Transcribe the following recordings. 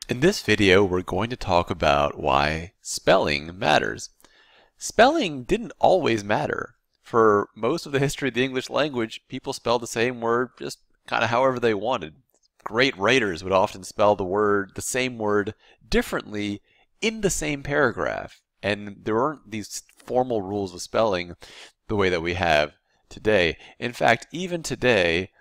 In this video, we're going to talk about why spelling matters. Spelling didn't always matter. For most of the history of the English language, people spelled the same word just kind of however they wanted. Great writers would often spell the same word differently in the same paragraph. And there weren't these formal rules of spelling the way that we have today. In fact, even today,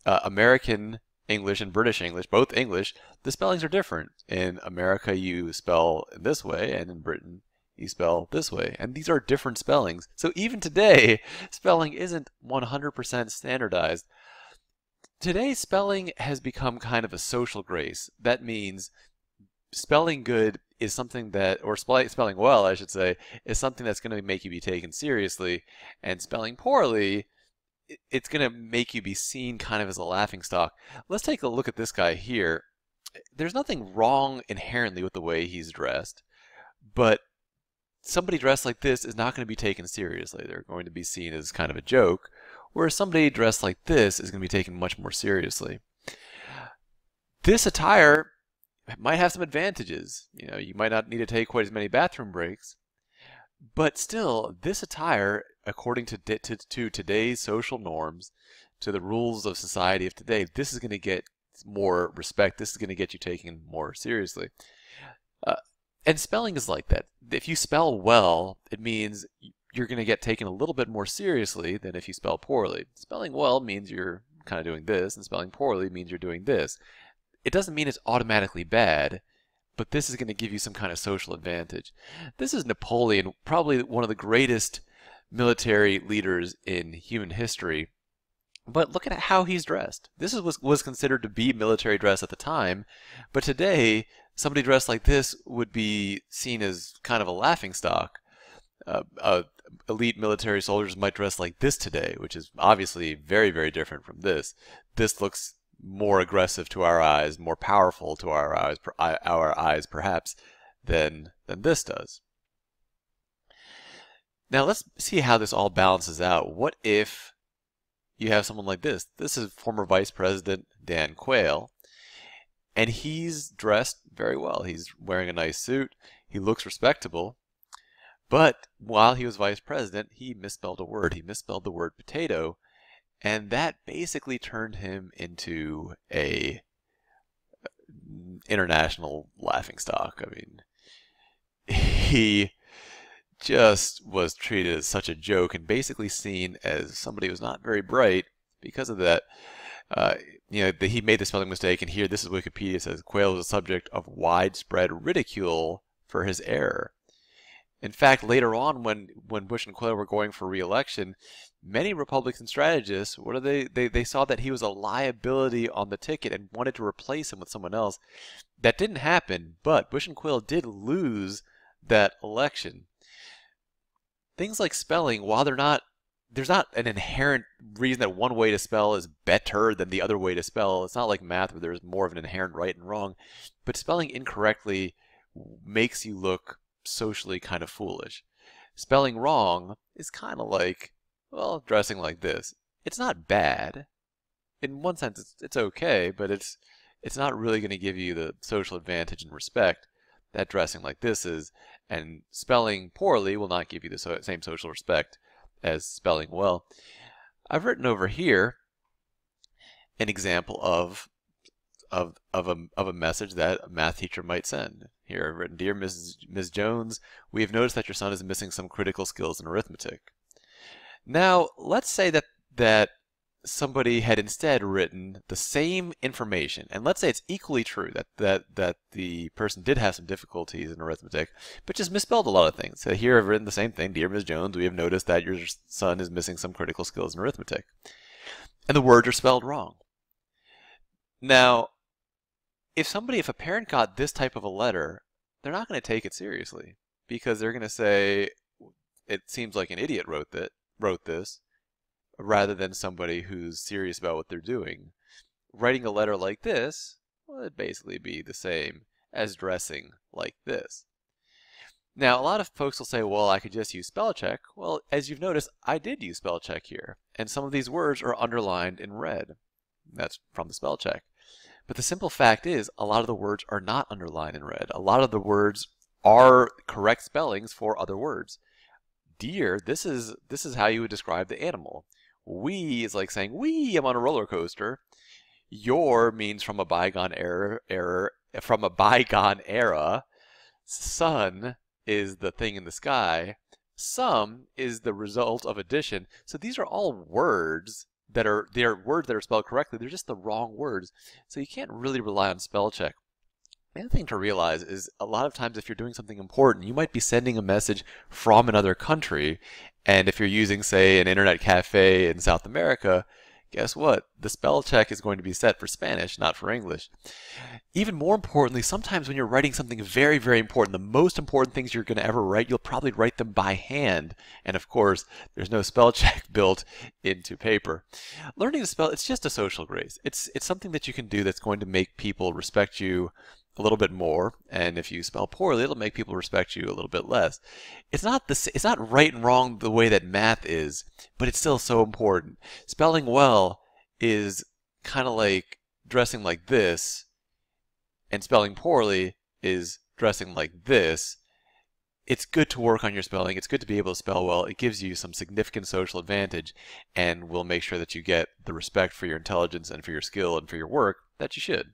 American English and British English, both English, the spellings are different. In America, you spell this way, and in Britain, you spell this way. And these are different spellings. So even today, spelling isn't 100% standardized. Today, spelling has become kind of a social grace. That means spelling good is something that, or spelling well, I should say, is something that's going to make you be taken seriously. And spelling poorly, it's going to make you be seen kind of as a laughingstock. Let's take a look at this guy here. There's nothing wrong inherently with the way he's dressed, but somebody dressed like this is not going to be taken seriously. They're going to be seen as kind of a joke, whereas somebody dressed like this is going to be taken much more seriously. This attire might have some advantages. You know, you might not need to take quite as many bathroom breaks, but still, this attire, according to today's social norms, to the rules of society of today, this is going to get more respect. This is going to get you taken more seriously. And spelling is like that. If you spell well, it means you're going to get taken a little bit more seriously than if you spell poorly. Spelling well means you're kind of doing this, and spelling poorly means you're doing this. It doesn't mean it's automatically bad, but this is going to give you some kind of social advantage. This is Napoleon, probably one of the greatest military leaders in human history. But look at how he's dressed. This was considered to be military dress at the time, but today, somebody dressed like this would be seen as kind of a laughingstock. Elite military soldiers might dress like this today, which is obviously very, very different from this. This looks more aggressive to our eyes, more powerful to our eyes perhaps, than this does. Now let's see how this all balances out. What if you have someone like this? This is former Vice President Dan Quayle, and he's dressed very well. He's wearing a nice suit. He looks respectable. But while he was vice president, he misspelled a word. He misspelled the word potato, and that basically turned him into a international laughingstock. I mean, he just was treated as such a joke and basically seen as somebody who was not very bright because of that. He made the spelling mistake, and here, this is Wikipedia, says Quayle was a subject of widespread ridicule for his error. In fact, later on, when Bush and Quayle were going for re-election, many Republican strategists, they saw that he was a liability on the ticket and wanted to replace him with someone else. That didn't happen, but Bush and Quayle did lose that election. Things like spelling, while there's not an inherent reason that one way to spell is better than the other way to spell. It's not like math where there's more of an inherent right and wrong, but spelling incorrectly makes you look socially kind of foolish. Spelling wrong is kind of like, well, dressing like this. It's not bad. In one sense, it's okay, but it's not really going to give you the social advantage and respect that dressing like this is, and spelling poorly will not give you the same social respect as spelling well. I've written over here an example of a message that a math teacher might send. Here I've written, "Dear Ms. Jones, we have noticed that your son is missing some critical skills in arithmetic." Now, let's say that somebody had instead written the same information, and let's say it's equally true that the person did have some difficulties in arithmetic, but just misspelled a lot of things. So here I've written the same thing, "Dear Ms. Jones, we have noticed that your son is missing some critical skills in arithmetic." And the words are spelled wrong. Now, if a parent got this type of a letter, they're not going to take it seriously, because they're going to say, it seems like an idiot wrote this, rather than somebody who's serious about what they're doing. Writing a letter like this, well, it'd basically be the same as dressing like this. Now, a lot of folks will say, well, I could just use spell check. Well, as you've noticed, I did use spell check here, and some of these words are underlined in red. That's from the spell check. But the simple fact is, a lot of the words are not underlined in red. A lot of the words are correct spellings for other words. Deer, this is how you would describe the animal. We is like saying, "Wee, I'm on a roller coaster." Your means from a bygone from a bygone era. Sun is the thing in the sky. Some is the result of addition. So these are all words they're words that are spelled correctly. They're just the wrong words. So you can't really rely on spell check. The other thing to realize is a lot of times if you're doing something important, you might be sending a message from another country. And if you're using, say, an internet cafe in South America, guess what? The spell check is going to be set for Spanish, not for English. Even more importantly, sometimes when you're writing something very, very important, the most important things you're going to ever write, you'll probably write them by hand. And of course, there's no spell check built into paper. Learning to spell, it's just a social grace. It's something that you can do that's going to make people respect you a little bit more, and if you spell poorly, it'll make people respect you a little bit less. It's not right and wrong the way that math is, but it's still so important. Spelling well is kind of like dressing like this, and spelling poorly is dressing like this. It's good to work on your spelling. It's good to be able to spell well. It gives you some significant social advantage, and will make sure that you get the respect for your intelligence and for your skill and for your work that you should.